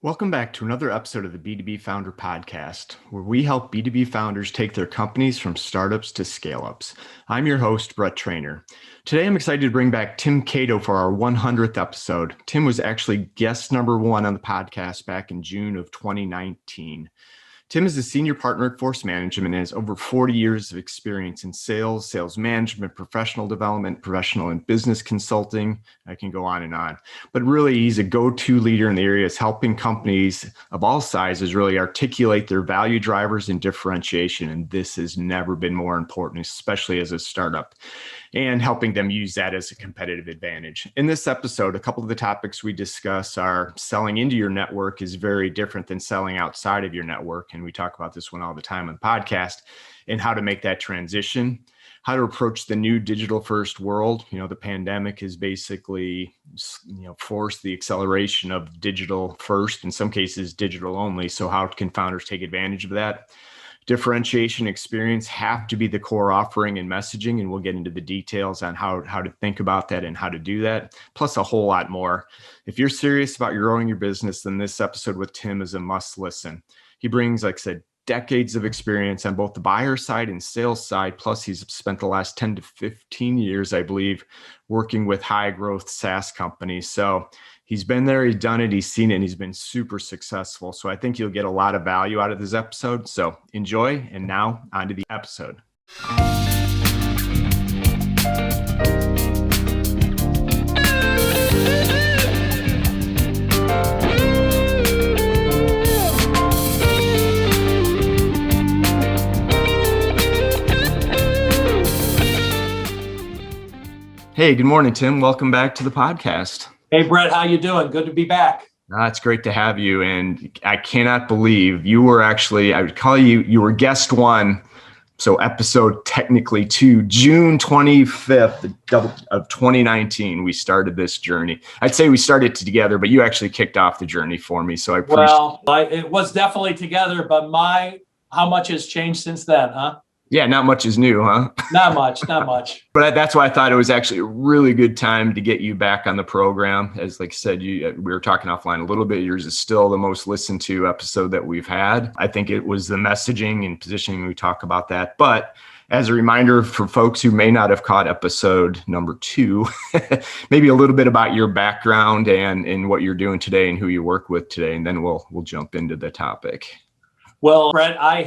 Welcome back to another episode of the B2B Founder podcast, where we help B2B founders take their companies from startups to scale-ups. I'm your host, Brett Trainer. Today, I'm excited to bring back Tim Caito for our 100th episode. Tim was actually guest number one on the podcast back in June of 2019. Tim is a senior partner at Force Management and has over 40 years of experience in sales, sales management, professional development, professional and business consulting. I can go on and on. But really, he's a go-to leader in the areas helping companies of all sizes really articulate their value drivers and differentiation. And this has never been more important, especially as a startup, and helping them use that as a competitive advantage. In this episode, a couple of the topics we discuss are selling into your network is very different than selling outside of your network. And we talk about this one all the time on the podcast, and how to make that transition, how to approach the new digital first world. The pandemic has basically, forced the acceleration of digital first, in some cases digital only. So how can founders take advantage of that? Differentiation, experience have to be the core offering and messaging, and we'll get into the details on how to think about that and how to do that, plus a whole lot more. If you're serious about growing your business, then this episode with Tim is a must listen. He brings, like I said, decades of experience on both the buyer side and sales side, plus he's spent the last 10 to 15 years, I believe, working with high growth SaaS companies. So he's been there, he's done it, he's seen it, and he's been super successful. So I think you'll get a lot of value out of this episode. So enjoy, and now on to the episode. Hey, good morning, Tim. Welcome back to the podcast. Hey, Brett, how you doing? Good to be back. It's great to have you. And I cannot believe you were actually, I would call you were guest one. So episode technically 2, June 25th of 2019, we started this journey. I'd say we started together, but you actually kicked off the journey for me. So I appreciate it was definitely together, but how much has changed since then, huh? Yeah, not much is new, huh? Not much. But that's why I thought it was actually a really good time to get you back on the program. As like I said, we were talking offline a little bit. Yours is still the most listened to episode that we've had. I think it was the messaging and positioning. We talk about that. But as a reminder for folks who may not have caught episode number 2, maybe a little bit about your background and what you're doing today and who you work with today. And then we'll jump into the topic. Well, Brett, I'm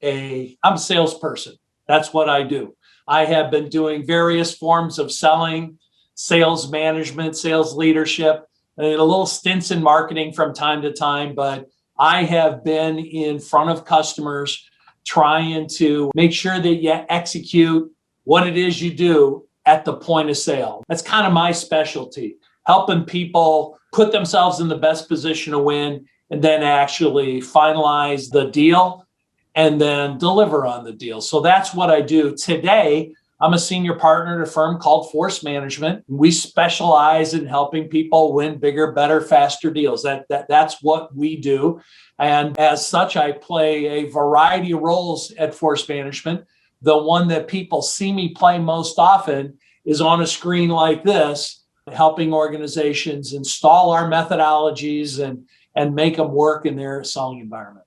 a salesperson. That's what I do. I have been doing various forms of selling, sales management, sales leadership, and a little stints in marketing from time to time. But I have been in front of customers trying to make sure that you execute what it is you do at the point of sale. That's kind of my specialty, helping people put themselves in the best position to win, and then actually finalize the deal and then deliver on the deal. So that's what I do. Today, I'm a senior partner at a firm called Force Management. We specialize in helping people win bigger, better, faster deals. That's what we do. And as such, I play a variety of roles at Force Management. The one that people see me play most often is on a screen like this, helping organizations install our methodologies and make them work in their selling environment.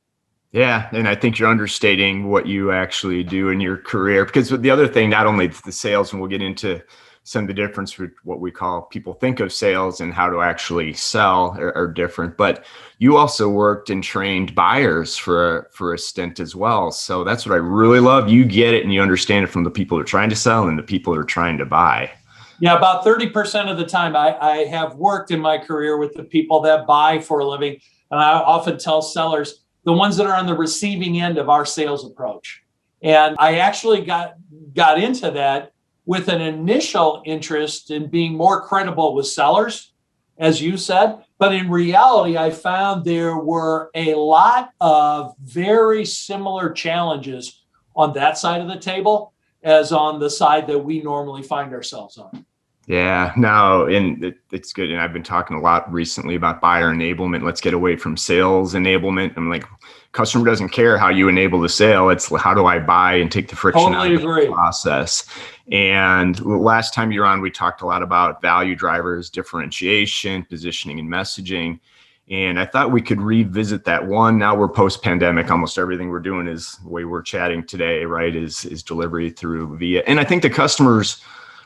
Yeah. And I think you're understating what you actually do in your career, because the other thing, not only the sales, and we'll get into some of the difference with what we call people think of sales and how to actually sell are different, but you also worked and trained buyers for a stint as well. So that's what I really love. You get it and you understand it from the people who are trying to sell and the people who are trying to buy. Yeah, about 30% of the time I have worked in my career with the people that buy for a living. And I often tell sellers, the ones that are on the receiving end of our sales approach. And I actually got into that with an initial interest in being more credible with sellers, as you said. But in reality, I found there were a lot of very similar challenges on that side of the table as on the side that we normally find ourselves on. Yeah, no, and it's good. And I've been talking a lot recently about buyer enablement. Let's get away from sales enablement. I'm like, customer doesn't care how you enable the sale. It's how do I buy and take the friction out of the process. And last time you were on, we talked a lot about value drivers, differentiation, positioning, and messaging. And I thought we could revisit that one. Now we're post-pandemic. Almost everything we're doing is the way we're chatting today, right? Is delivery through via. And I think the customers,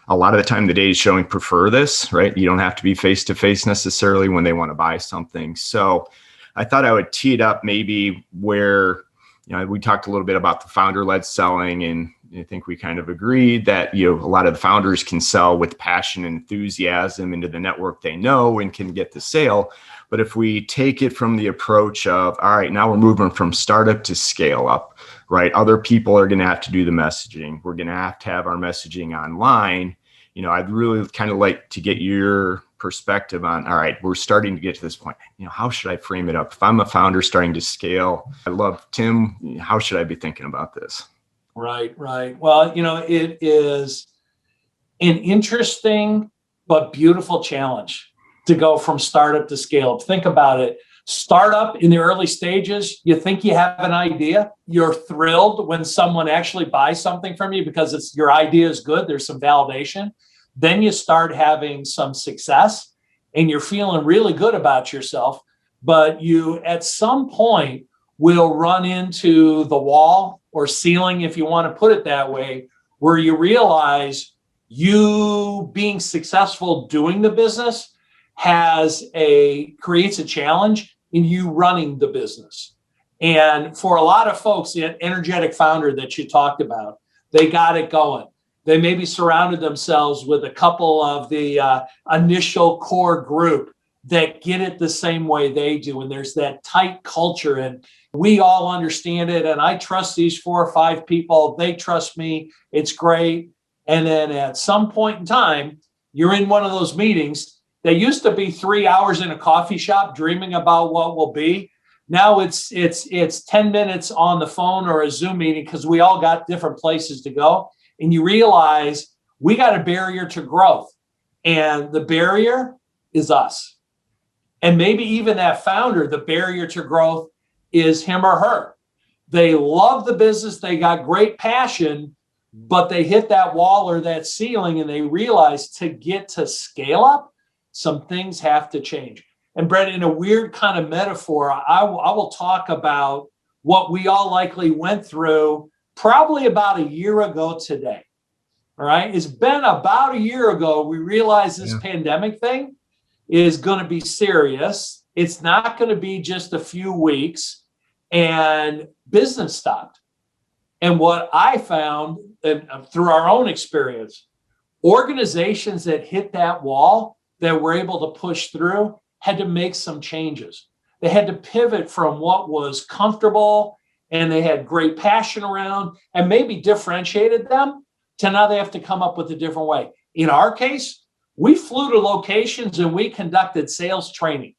a lot of the time, the day is showing prefer this, right? You don't have to be face-to-face necessarily when they want to buy something. So I thought I would tee it up maybe where, we talked a little bit about the founder-led selling, and I think we kind of agreed that, a lot of the founders can sell with passion and enthusiasm into the network they know and can get the sale. But if we take it from the approach of, all right, now we're moving from startup to scale up, right? Other people are going to have to do the messaging. We're going to have our messaging online. I'd really kind of like to get your perspective on, all right, we're starting to get to this point. How should I frame it up? If I'm a founder starting to scale, I love Tim. How should I be thinking about this? Right. Well, it is an interesting but beautiful challenge to go from startup to scale up. Think about it. Startup in the early stages, you think you have an idea. You're thrilled when someone actually buys something from you because your idea is good. There's some validation. Then you start having some success and you're feeling really good about yourself. But you, at some point, will run into the wall or ceiling, if you want to put it that way, where you realize you being successful doing the business creates a challenge in you running the business. And for a lot of folks, the energetic founder that you talked about, they got it going. They maybe surrounded themselves with a couple of the initial core group that get it the same way they do. And there's that tight culture and we all understand it. And I trust these 4 or 5 people. They trust me. It's great. And then at some point in time, you're in one of those meetings. They used to be 3 hours in a coffee shop dreaming about what will be. Now it's 10 minutes on the phone or a Zoom meeting because we all got different places to go. And you realize we got a barrier to growth. And the barrier is us. And maybe even that founder, the barrier to growth is him or her. They love the business. They got great passion, but they hit that wall or that ceiling and they realize to get to scale up, some things have to change. And Brett, in a weird kind of metaphor, I will talk about what we all likely went through probably about a year ago today. All right. It's been about a year ago. We realized this pandemic thing is going to be serious. It's not going to be just a few weeks, and business stopped. And what I found, and through our own experience, organizations that hit that wall that were able to push through had to make some changes. They had to pivot from what was comfortable and they had great passion around and maybe differentiated them to now they have to come up with a different way. In our case, we flew to locations and we conducted sales training.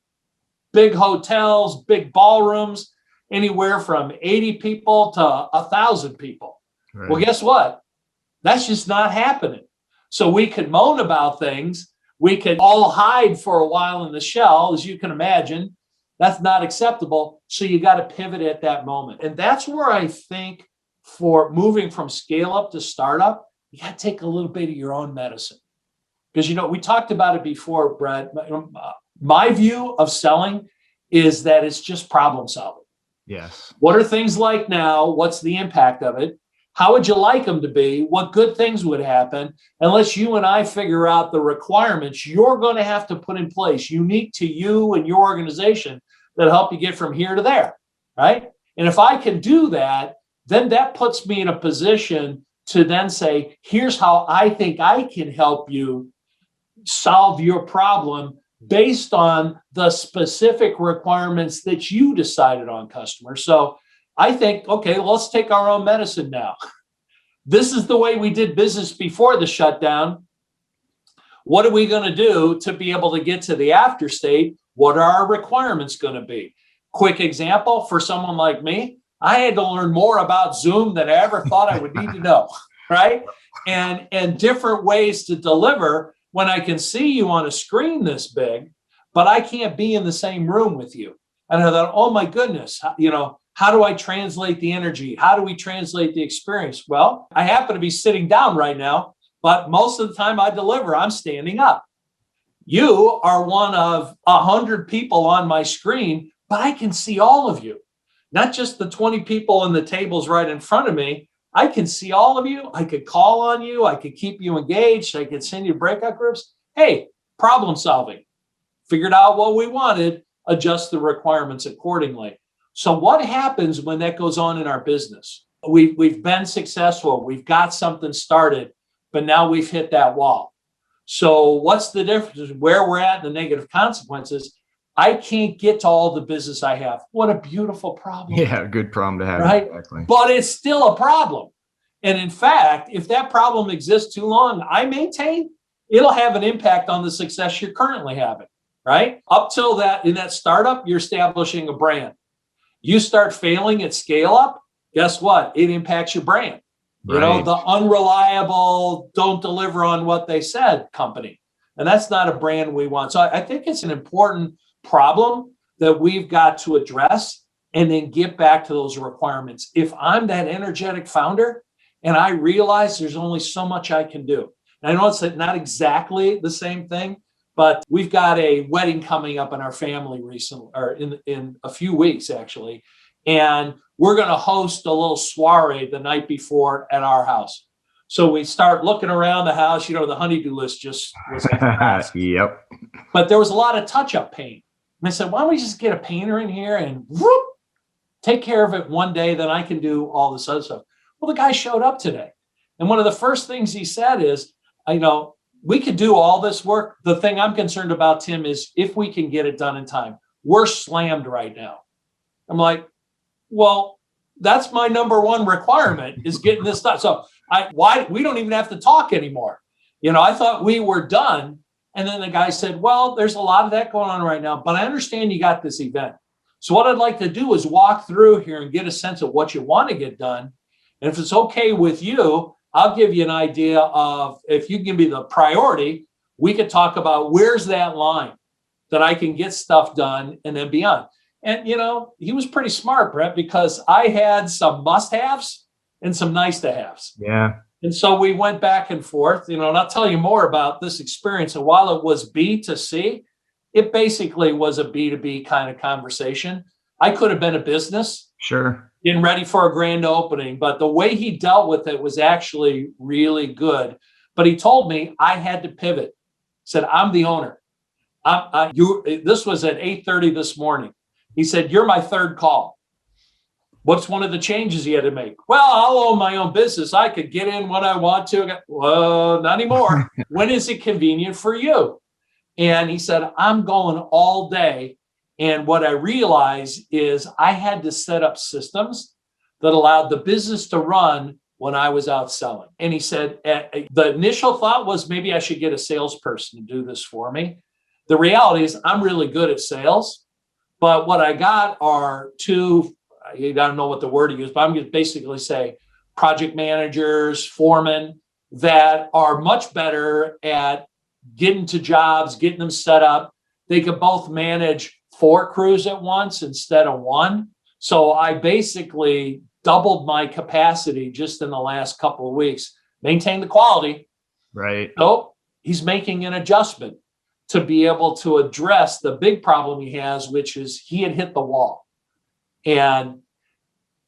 Big hotels, big ballrooms, anywhere from 80 people to 1,000 people. Right. Well, guess what? That's just not happening. So we could moan about things. We could all hide for a while in the shell, as you can imagine. That's not acceptable. So you got to pivot at that moment. And that's where I think for moving from scale up to startup, you got to take a little bit of your own medicine. Because, we talked about it before, Brett. My view of selling is that it's just problem solving. Yes. What are things like now? What's the impact of it? How would you like them to be? What good things would happen? Unless you and I figure out the requirements you're going to have to put in place, unique to you and your organization, that help you get from here to there, right? And if I can do that, then that puts me in a position to then say, here's how I think I can help you solve your problem based on the specific requirements that you decided on, customer. So I think, okay, let's take our own medicine now. This is the way we did business before the shutdown. What are we going to do to be able to get to the after state? What are our requirements going to be? Quick example for someone like me, I had to learn more about Zoom than I ever thought I would need to know, right? And different ways to deliver when I can see you on a screen this big, but I can't be in the same room with you. And I thought, oh my goodness, how do I translate the energy? How do we translate the experience? Well, I happen to be sitting down right now, but most of the time I deliver, I'm standing up. You are one of 100 people on my screen, but I can see all of you, not just the 20 people on the tables right in front of me. I can see all of you. I could call on you. I could keep you engaged. I could send you breakout groups. Hey, problem solving. Figured out what we wanted, adjust the requirements accordingly. So what happens when that goes on in our business? We've been successful. We've got something started, but now we've hit that wall. So what's the difference where we're at in the negative consequences? I can't get to all the business I have. What a beautiful problem. Yeah, good problem to have. Right? Exactly. But it's still a problem. And in fact, if that problem exists too long, I maintain it'll have an impact on the success you're currently having, right? Up till that, in that startup, you're establishing a brand. You start failing at Scaleup, guess what? It impacts your brand. You know, the unreliable, don't deliver on what they said company. And that's not a brand we want. So I think it's an important problem that we've got to address and then get back to those requirements. If I'm that energetic founder and I realize there's only so much I can do. And I know it's not exactly the same thing, but we've got a wedding coming up in our family recently, or in a few weeks actually. And we're going to host a little soiree the night before at our house. So we start looking around the house, you know, the honeydew list just was Yep. But there was a lot of touch-up paint. And I said, why don't we just get a painter in here and whoop, take care of it one day, then I can do all this other stuff. Well, the guy showed up today. And one of the first things he said is, you know, we could do all this work. The thing I'm concerned about, Tim, is if we can get it done in time. We're slammed right now. I'm like, well, that's my number one requirement is getting this done. So we don't even have to talk anymore. You know, I thought we were done. And then the guy said, well, there's a lot of that going on right now, but I understand you got this event. So what I'd like to do is walk through here and get a sense of what you want to get done. And if it's okay with you, I'll give you an idea of if you can be the priority, we could talk about where's that line that I can get stuff done and then beyond. And, you know, he was pretty smart, Brett, because I had some must-haves and some nice-to-haves. Yeah. And so we went back and forth, you know, and I'll tell you more about this experience. And while it was B to C, it basically was a B2B kind of conversation. I could have been a business. Sure. Getting ready for a grand opening, but the way he dealt with it was actually really good. But he told me I had to pivot. He said, I'm the owner. This was at 8:30 this morning. He said, you're my third call. What's one of the changes he had to make? Well, I'll own my own business. I could get in when I want to. Well, not anymore. When is it convenient for you? And he said, I'm going all day. And what I realized is I had to set up systems that allowed the business to run when I was out selling. And he said, the initial thought was maybe I should get a salesperson to do this for me. The reality is I'm really good at sales, but what I got are two, I don't know what the word to use, but I'm going to basically say project managers, foremen that are much better at getting to jobs, getting them set up. They could both manage 4 crews at once instead of 1. So I basically doubled my capacity just in the last couple of weeks, maintain the quality. Right. So he's making an adjustment to be able to address the big problem he has, which is he had hit the wall. And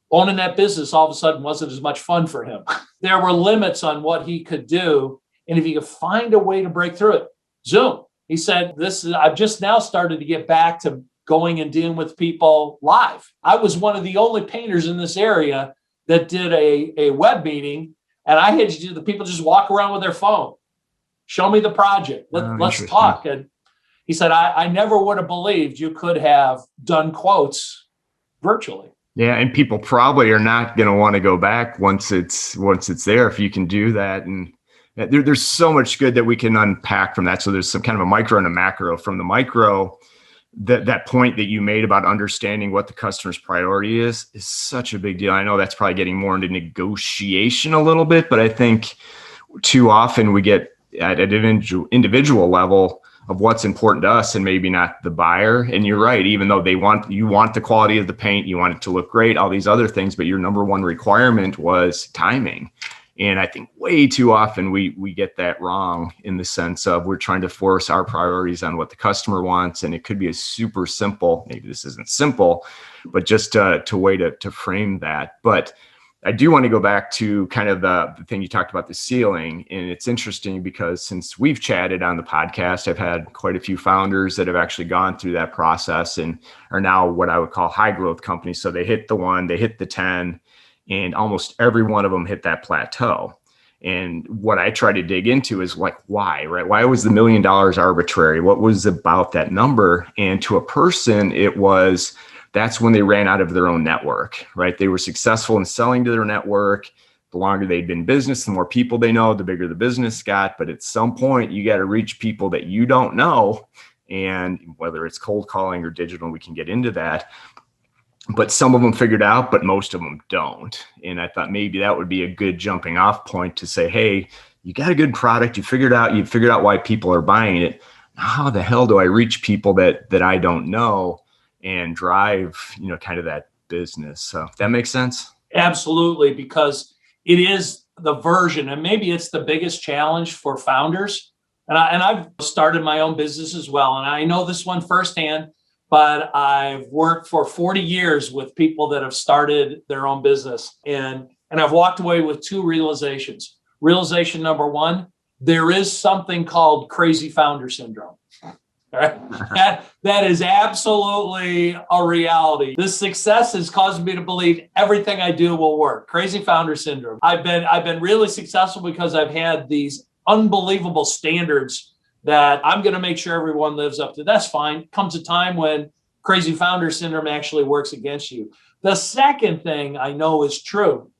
owning that business all of a sudden wasn't as much fun for him. There were limits on what he could do. And if he could find a way to break through it, Zoom. He said, I've just now started to get back to going and dealing with people live. I was one of the only painters in this area that did a web meeting, and I had to do the people just walk around with their phone. Show me the project. Let's talk. And he said, I never would have believed you could have done quotes virtually. Yeah, and people probably are not going to want to go back once it's there if you can do that. And there's so much good that we can unpack from that. So there's some kind of a micro and a macro. From the micro, that point that you made about understanding what the customer's priority is such a big deal. I know that's probably getting more into negotiation a little bit, but I think too often we get at an individual level of what's important to us and maybe not the buyer. And you're right, even though you want the quality of the paint, you want it to look great, all these other things, but your number one requirement was timing. And I think way too often we get that wrong in the sense of we're trying to force our priorities on what the customer wants. And it could be a super simple, maybe this isn't simple, but just to way to frame that. But I do want to go back to kind of the thing you talked about, the ceiling. And it's interesting because since we've chatted on the podcast, I've had quite a few founders that have actually gone through that process and are now what I would call high growth companies. So they hit the 1, they hit the 10, and almost every one of them hit that plateau. And what I try to dig into is like, why, right? Why was the $1 million arbitrary? What was about that number? And to a person, it was, that's when they ran out of their own network, right? They were successful in selling to their network. The longer they'd been in business, the more people they know, the bigger the business got. But at some point, you got to reach people that you don't know. And whether it's cold calling or digital, we can get into that. But some of them figured out, but most of them don't. And I thought maybe that would be a good jumping off point to say, hey, you got a good product. You figured out why people are buying it. How the hell do I reach people that I don't know and drive, kind of that business? So that makes sense. Absolutely, because it is the version, and maybe it's the biggest challenge for founders. And I've started my own business as well. And I know this one firsthand, but I've worked for 40 years with people that have started their own business. And I've walked away with 2 realizations. Realization number 1, there is something called crazy founder syndrome. Right? That is absolutely a reality. This success has caused me to believe everything I do will work. Crazy founder syndrome. I've been really successful because I've had these unbelievable standards that I'm going to make sure everyone lives up to. That's fine. Comes a time when crazy founder syndrome actually works against you. The second thing I know is true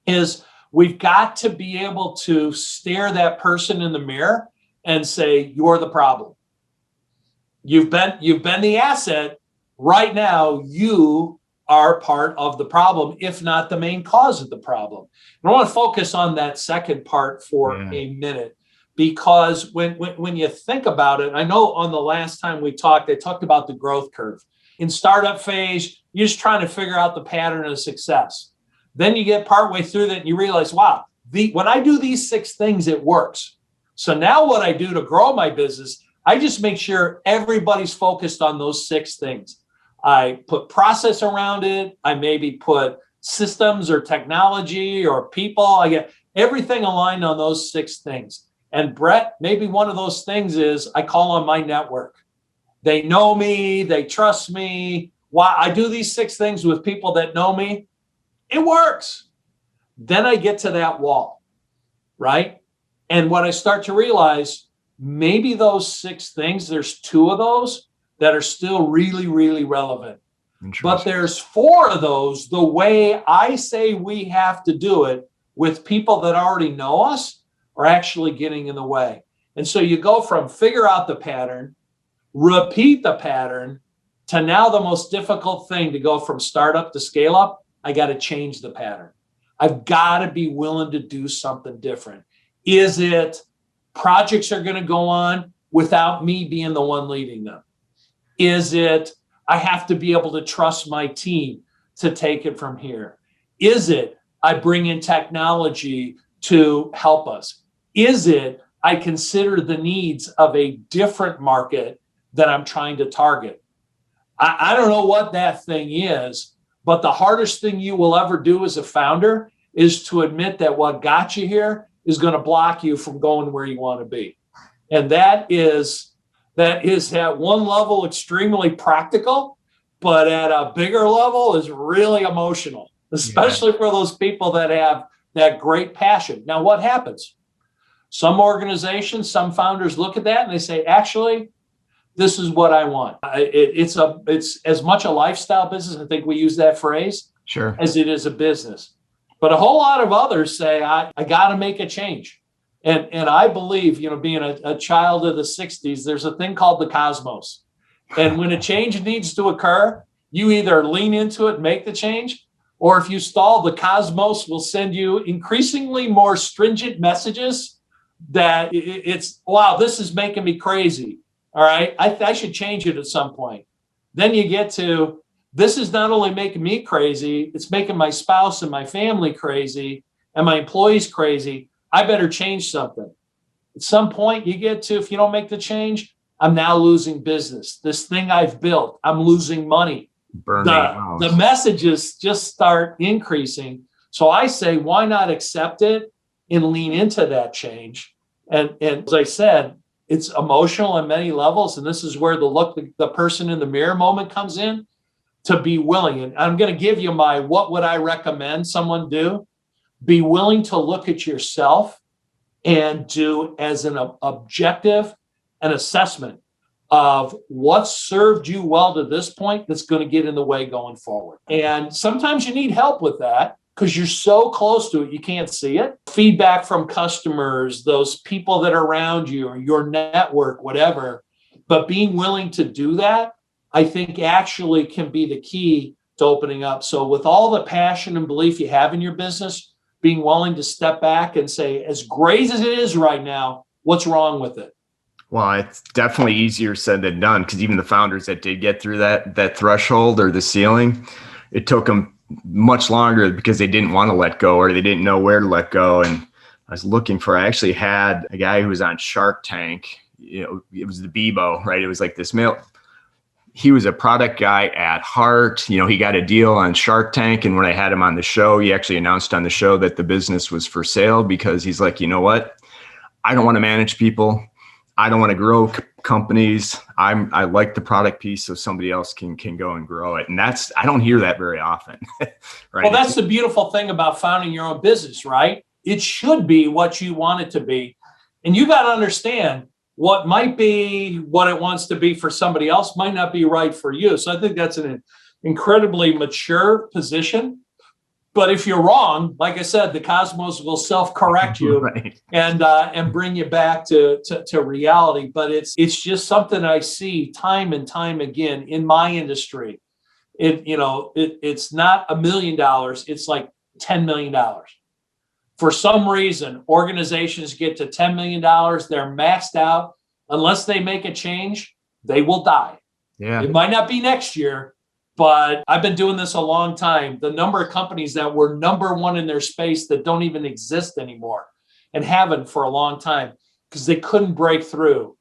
is we've got to be able to stare that person in the mirror and say, you're the problem. You've been the asset. Right now, you are part of the problem, if not the main cause of the problem. And I want to focus on that second part for a minute, because when you think about it, I know on the last time we talked, I talked about the growth curve. In startup phase, you're just trying to figure out the pattern of success. Then you get partway through that and you realize, wow, when I do these 6 things, it works. So now what I do to grow my business, I just make sure everybody's focused on those 6 things. I put process around it. I maybe put systems or technology or people. I get everything aligned on those 6 things. And Brett, maybe one of those things is I call on my network. They know me. They trust me. Why I do these 6 things with people that know me, it works. Then I get to that wall, right? And when I start to realize maybe those 6 things, there's 2 of those that are still really, really relevant. But there's 4 of those, the way I say we have to do it with people that already know us, are actually getting in the way. And so you go from figure out the pattern, repeat the pattern, to now the most difficult thing to go from startup to scale up. I got to change the pattern. I've got to be willing to do something different. Is it projects are going to go on without me being the one leading them? Is it I have to be able to trust my team to take it from here? Is it I bring in technology to help us? Is it I consider the needs of a different market that I'm trying to target? I don't know what that thing is, but the hardest thing you will ever do as a founder is to admit that what got you here is going to block you from going where you want to be. And that is at one level extremely practical, but at a bigger level is really emotional, especially for those people that have that great passion. Now, what happens? Some organizations, some founders look at that and they say, actually, this is what I want. It's as much a lifestyle business, I think we use that phrase, as it is a business. But a whole lot of others say, I got to make a change. And I believe, being a child of the 60s, there's a thing called the cosmos. And when a change needs to occur, you either lean into it, make the change, or if you stall, the cosmos will send you increasingly more stringent messages that it's, wow, this is making me crazy. All right, I should change it at some point. Then you get to, this is not only making me crazy, it's making my spouse and my family crazy. and my employee's crazy. I better change something. At some point you get to, if you don't make the change, I'm now losing business. This thing I've built, I'm losing money. The messages just start increasing. So I say, why not accept it and lean into that change? And as I said, it's emotional on many levels. And this is where the person in the mirror moment comes in, to be willing. And I'm going to give you what would I recommend someone do? Be willing to look at yourself and do as an objective an assessment of what served you well to this point that's going to get in the way going forward. And sometimes you need help with that because you're so close to it, you can't see it. Feedback from customers, those people that are around you, or your network, whatever. But being willing to do that, I think actually can be the key to opening up. So with all the passion and belief you have in your business, being willing to step back and say, as great as it is right now, what's wrong with it? Well, it's definitely easier said than done, because even the founders that did get through that threshold or the ceiling, it took them much longer because they didn't want to let go, or they didn't know where to let go. And I actually had a guy who was on Shark Tank. It was the Bebo, right? It was like this male. He was a product guy at heart. He got a deal on Shark Tank. And when I had him on the show, he actually announced on the show that the business was for sale, because he's like, you know what? I don't want to manage people. I don't want to grow companies. I like the product piece, so somebody else can go and grow it. And I don't hear that very often. Right? Well, that's the beautiful thing about founding your own business, right? It should be what you want it to be. And you got to understand, what might be what it wants to be for somebody else might not be right for you. So I think that's an incredibly mature position. But if you're wrong, like I said, the cosmos will self-correct you, right, and bring you back to reality. But it's just something I see time and time again in my industry. It's not $1 million; it's like $10 million. For some reason, organizations get to $10 million, they're maxed out. Unless they make a change, they will die. Yeah, it might not be next year. But I've been doing this a long time. The number of companies that were number one in their space that don't even exist anymore, and haven't for a long time, because they couldn't break through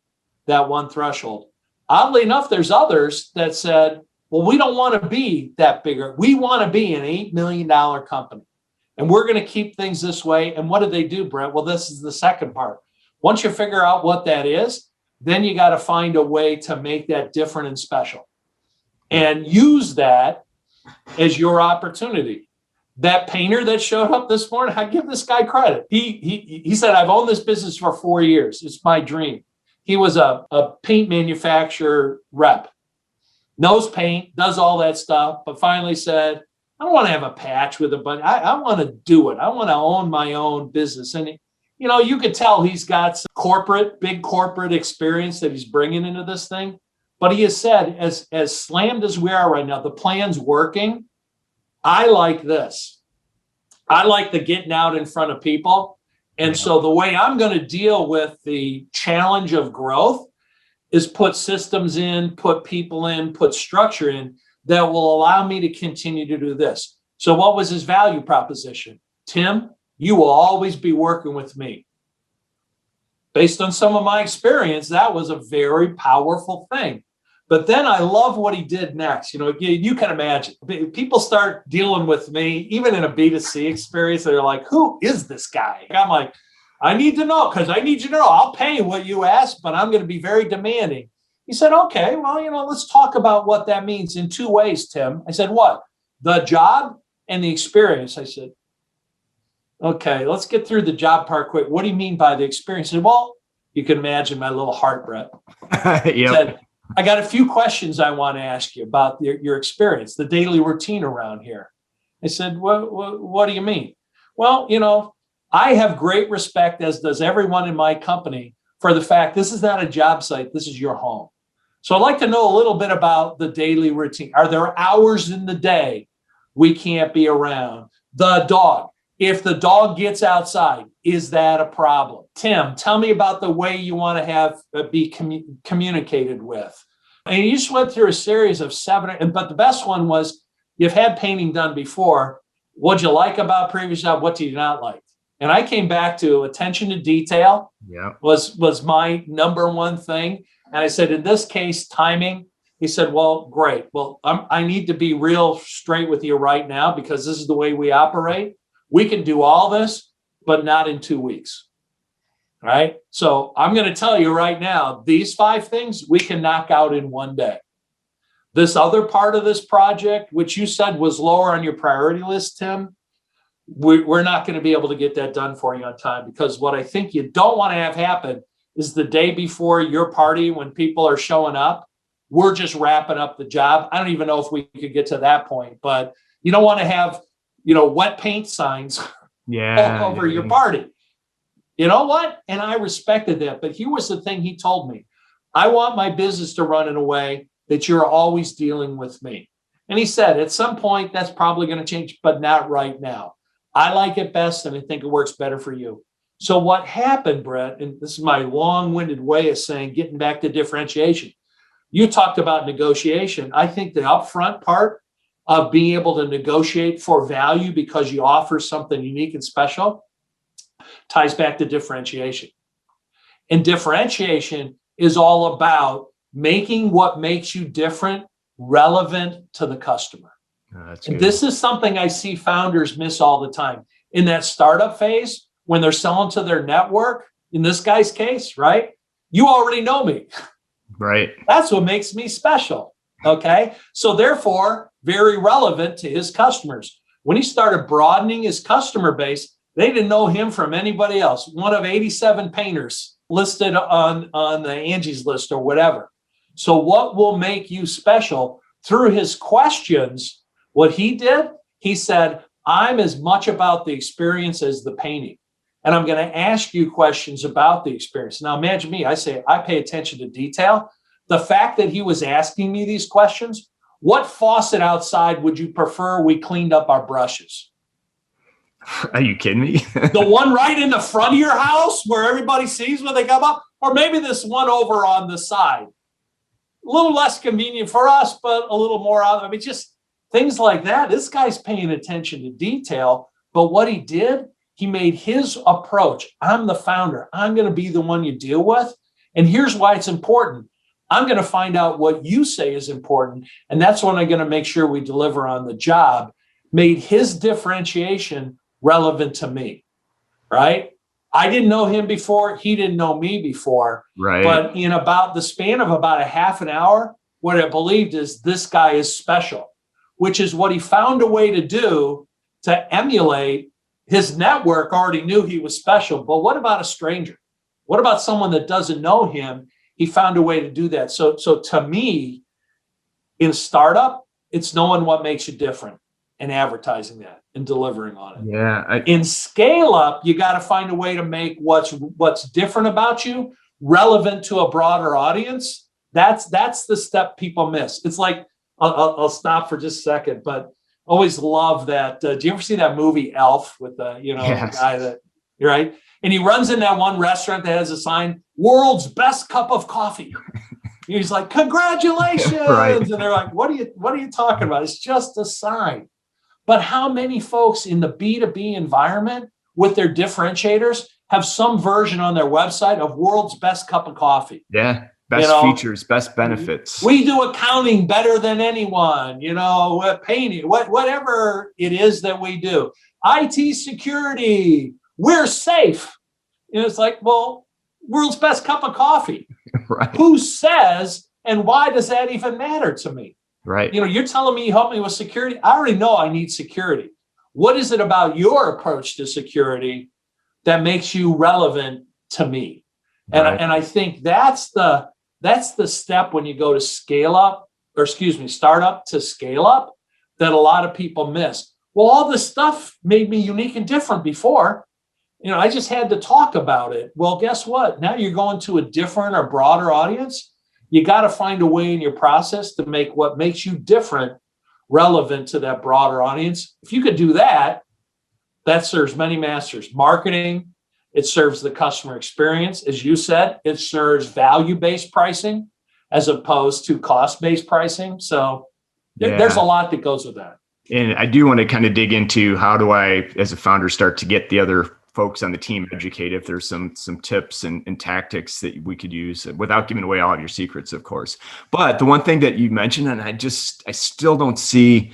that one threshold. Oddly enough, there's others that said, well, we don't want to be that bigger. We want to be an $8 million company. And we're going to keep things this way. And what do they do, Brett? Well, this is the second part. Once you figure out what that is, then you got to find a way to make that different and special. And use that as your opportunity. That painter that showed up this morning, I give this guy credit. He said, I've owned this business for 4 years. It's my dream. He was a paint manufacturer rep, knows paint, does all that stuff, but finally said, I don't want to have a patch with it, but I want to do it. I want to own my own business. And, you could tell he's got some big corporate experience that he's bringing into this thing. But he has said, as slammed as we are right now, the plan's working. I like this. I like the getting out in front of people. And so the way I'm going to deal with the challenge of growth is put systems in, put people in, put structure in that will allow me to continue to do this. So what was his value proposition? Tim, you will always be working with me. Based on some of my experience, that was a very powerful thing. But then I love what he did next. You can imagine people start dealing with me, even in a B2C experience. They're like, who is this guy? I'm like, I need to know, because I need you to know. I'll pay what you ask, but I'm going to be very demanding. He said, okay, well, let's talk about what that means in 2 ways, Tim. I said, what? The job and the experience. I said, okay, let's get through the job part quick. What do you mean by the experience? I said, well, you can imagine my little heart, Brett. Yep. Said, I got a few questions I want to ask you about your experience, the daily routine around here. I said, what do you mean? Well, I have great respect, as does everyone in my company, for the fact this is not a job site. This is your home. So I'd like to know a little bit about the daily routine. Are there hours in the day we can't be around? The dog. If the dog gets outside, is that a problem? Tim, tell me about the way you want to be communicated with. And he just went through a series of 7, but the best one was, you've had painting done before. What'd you like about previous job? What do you not like? And I came back to attention to detail was my number one thing. And I said, in this case, timing. He said, well, great. Well, I need to be real straight with you right now because this is the way we operate. We can do all this, but not in 2 weeks. Right? So I'm going to tell you right now, these 5 things we can knock out in 1 day. This other part of this project, which you said was lower on your priority list, Tim, we're not going to be able to get that done for you on time, because what I think you don't want to have happen is the day before your party, when people are showing up, we're just wrapping up the job. I don't even know if we could get to that point, but you don't want to have, wet paint signs all over your party. You know what? And I respected that. But here was the thing he told me. I want my business to run in a way that you're always dealing with me. And he said, at some point, that's probably going to change, but not right now. I like it best, and I think it works better for you. So what happened, Brett, and this is my long-winded way of saying, getting back to differentiation. You talked about negotiation. I think the upfront part of being able to negotiate for value because you offer something unique and special ties back to differentiation. And differentiation is all about making what makes you different relevant to the customer. And this is something I see founders miss all the time. In that startup phase, when they're selling to their network, in this guy's case, right? You already know me. Right. That's what makes me special. Okay. So therefore, very relevant to his customers. When he started broadening his customer base, they didn't know him from anybody else. One of 87 painters listed on the Angie's list or whatever. So what will make you special? Through his questions, what he did, he said, I'm as much about the experience as the painting. And I'm going to ask you questions about the experience. Now, imagine me, I say, I pay attention to detail. The fact that he was asking me these questions, what faucet outside would you prefer we cleaned up our brushes? Are you kidding me? The one right in the front of your house where everybody sees when they come up? Or maybe this one over on the side? A little less convenient for us, but a little more out. I mean, just things like that. This guy's paying attention to detail. But what he did, he made his approach. I'm the founder. I'm going to be the one you deal with. And here's why it's important. I'm going to find out what you say is important. And that's when I'm going to make sure we deliver on the job. Made his differentiation relevant to me, right? I didn't know him before. He didn't know me before. Right. But in about the span of about a half an hour, what I believed is this guy is special, which is what he found a way to do to emulate. His network already knew he was special. But what about a stranger? What about someone that doesn't know him? He found a way to do that. So to me, in startup, it's knowing what makes you different and advertising that and delivering on it. Yeah. In scale up, you got to find a way to make what's different about you relevant to a broader audience. That's the step people miss. It's like, I'll stop for just a second, but always love that. Do you ever see that movie Elf with the guy that, right? And he runs in that one restaurant that has a sign, world's best cup of coffee. He's like, congratulations. Right. And they're like, what are you talking about? It's just a sign. But how many folks in the B2B environment with their differentiators have some version on their website of world's best cup of coffee? Yeah. Best features, best benefits. We do accounting better than anyone, painting, whatever it is that we do. IT security, we're safe. It's like, well, world's best cup of coffee. Right. Who says, and why does that even matter to me? Right. You're telling me you help me with security. I already know I need security. What is it about your approach to security that makes you relevant to me? And, Right. and I think that's the step when you go to startup to scale up that a lot of people miss. Well, all this stuff made me unique and different before. I just had to talk about it. Well, guess what? Now you're going to a different or broader audience. You got to find a way in your process to make what makes you different relevant to that broader audience. If you could do that, that serves many masters. Marketing, it serves the customer experience. As you said, it serves value-based pricing as opposed to cost-based pricing. So there's a lot that goes with that. And I do want to kind of dig into how do I, as a founder, start to get the other folks on the team educate if there's some tips and tactics that we could use without giving away all of your secrets, of course. But the one thing that you mentioned, and I still don't see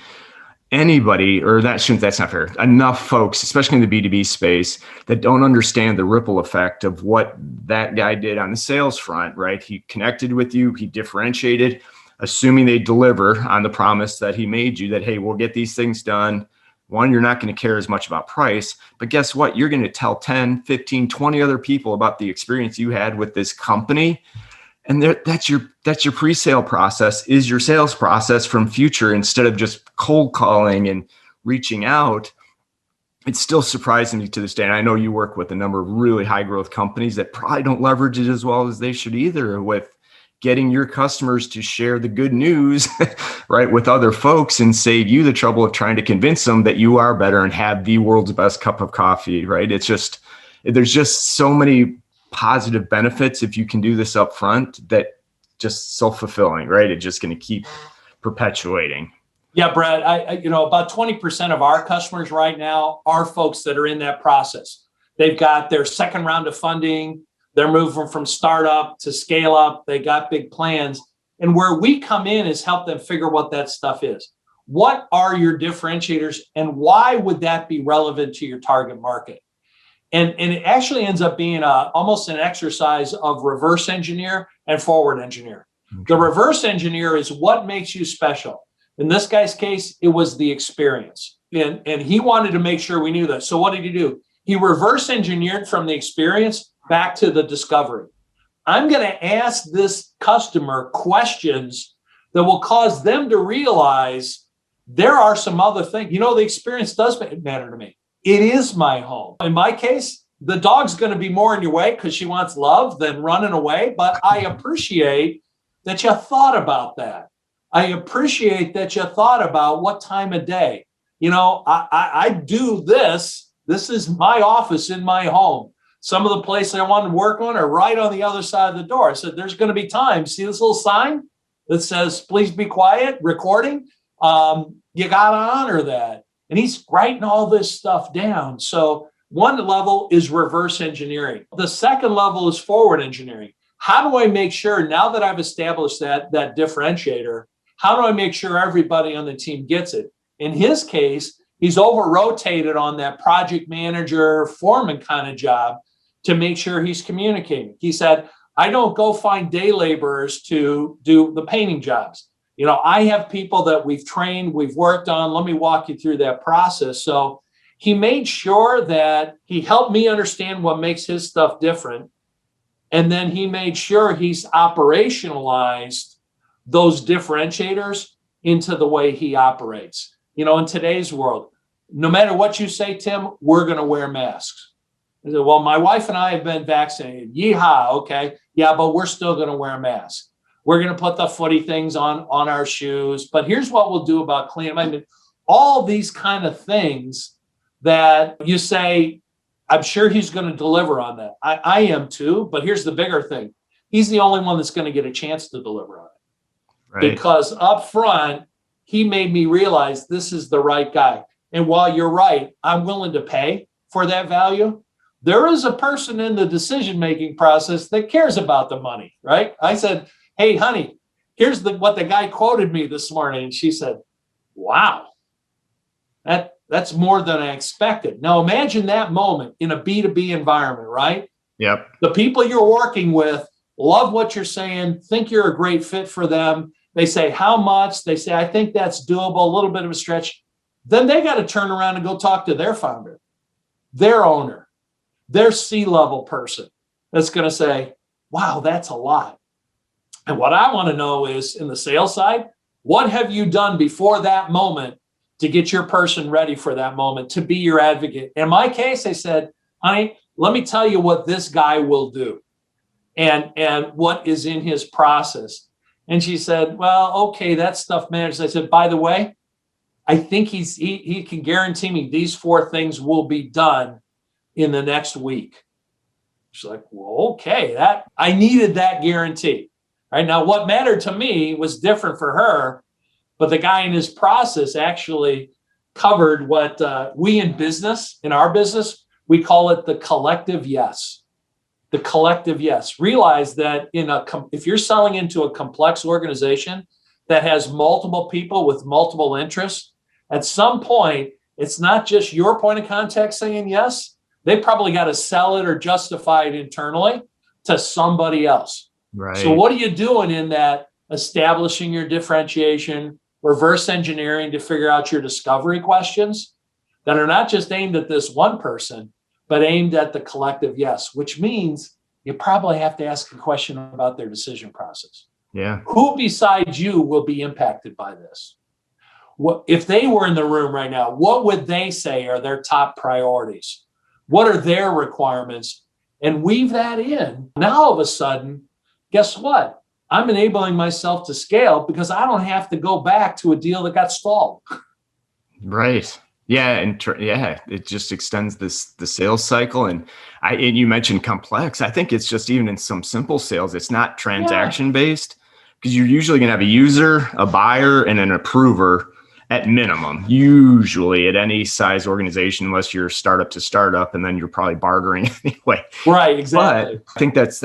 anybody, or that's not fair, enough folks, especially in the B2B space, that don't understand the ripple effect of what that guy did on the sales front, right? He connected with you, he differentiated, assuming they deliver on the promise that he made you that, hey, we'll get these things done. One, you're not going to care as much about price, but guess what? You're going to tell 10, 15, 20 other people about the experience you had with this company. And that's your pre-sale process, is your sales process from future, instead of just cold calling and reaching out. It's still surprising me to this day. And I know you work with a number of really high growth companies that probably don't leverage it as well as they should either, with getting your customers to share the good news, right, with other folks and save you the trouble of trying to convince them that you are better and have the world's best cup of coffee, right? There's just so many positive benefits if you can do this up front, that just self-fulfilling, right? It's just going to keep perpetuating. Yeah, Brett, about 20% of our customers right now are folks that are in that process. They've got their second round of funding. They're moving from startup to scale up. They got big plans. And where we come in is help them figure what that stuff is. What are your differentiators and why would that be relevant to your target market? And it actually ends up being almost an exercise of reverse engineer and forward engineer. Okay. The reverse engineer is what makes you special. In this guy's case, it was the experience. And he wanted to make sure we knew that. So what did he do? He reverse engineered from the experience back to the discovery. I'm going to ask this customer questions that will cause them to realize there are some other things. The experience does matter to me. It is my home. In my case, the dog's going to be more in your way because she wants love than running away. But I appreciate that you thought about that. I appreciate that you thought about what time of day. I do this. This is my office in my home. Some of the places I want to work on are right on the other side of the door. I said, there's going to be times. See this little sign that says, please be quiet, recording? You got to honor that. And he's writing all this stuff down. So one level is reverse engineering. The second level is forward engineering. How do I make sure, now that I've established that differentiator, how do I make sure everybody on the team gets it? In his case, he's over-rotated on that project manager, foreman kind of job to make sure he's communicating. He said, I don't go find day laborers to do the painting jobs. I have people that we've trained, we've worked on. Let me walk you through that process. So he made sure that he helped me understand what makes his stuff different. And then he made sure he's operationalized those differentiators into the way he operates. In today's world, no matter what you say, Tim, we're going to wear masks. I said, well, my wife and I have been vaccinated. Yeehaw, okay. Yeah, but we're still going to wear masks. We're going to put the footy things on our shoes. But here's what we'll do about cleaning. I mean, all these kind of things that you say, I'm sure he's going to deliver on that. I am too. But here's the bigger thing. He's the only one that's going to get a chance to deliver on it. Right. Because up front, he made me realize this is the right guy. And while you're right, I'm willing to pay for that value. There is a person in the decision-making process that cares about the money, right? I said, hey, honey, here's what the guy quoted me this morning. And she said, wow, that's more than I expected. Now imagine that moment in a B2B environment, right? Yep. The people you're working with love what you're saying, think you're a great fit for them. They say, how much? They say, I think that's doable, a little bit of a stretch. Then they got to turn around and go talk to their founder, their owner, their C-level person that's going to say, wow, that's a lot. And what I want to know is, in the sales side, what have you done before that moment to get your person ready for that moment, to be your advocate? In my case, I said, honey, let me tell you what this guy will do and what is in his process. And she said, well, okay, that stuff matters. I said, by the way, I think he can guarantee me these 4 things will be done in the next week. She's like, well, okay, I needed that guarantee. Right now, what mattered to me was different for her, but the guy in his process actually covered what we in our business, We call it the collective yes. The collective yes. Realize that if you're selling into a complex organization that has multiple people with multiple interests, at some point, it's not just your point of contact saying yes. They probably got to sell it or justify it internally to somebody else. Right. So what are you doing in that? Establishing your differentiation, reverse engineering to figure out your discovery questions that are not just aimed at this one person, but aimed at the collective yes, which means you probably have to ask a question about their decision process. Yeah. Who besides you will be impacted by this? What if they were in the room right now, what would they say are their top priorities? What are their requirements? And weave that in. Now, all of a sudden, guess what? I'm enabling myself to scale because I don't have to go back to a deal that got stalled. Right. Yeah. And it just extends the sales cycle. And you mentioned complex. I think it's just even in some simple sales, it's not transaction based, because you're usually going to have a user, a buyer, and an approver at minimum, usually at any size organization, unless you're startup to startup, and then you're probably bartering anyway. Right, exactly. But I think that's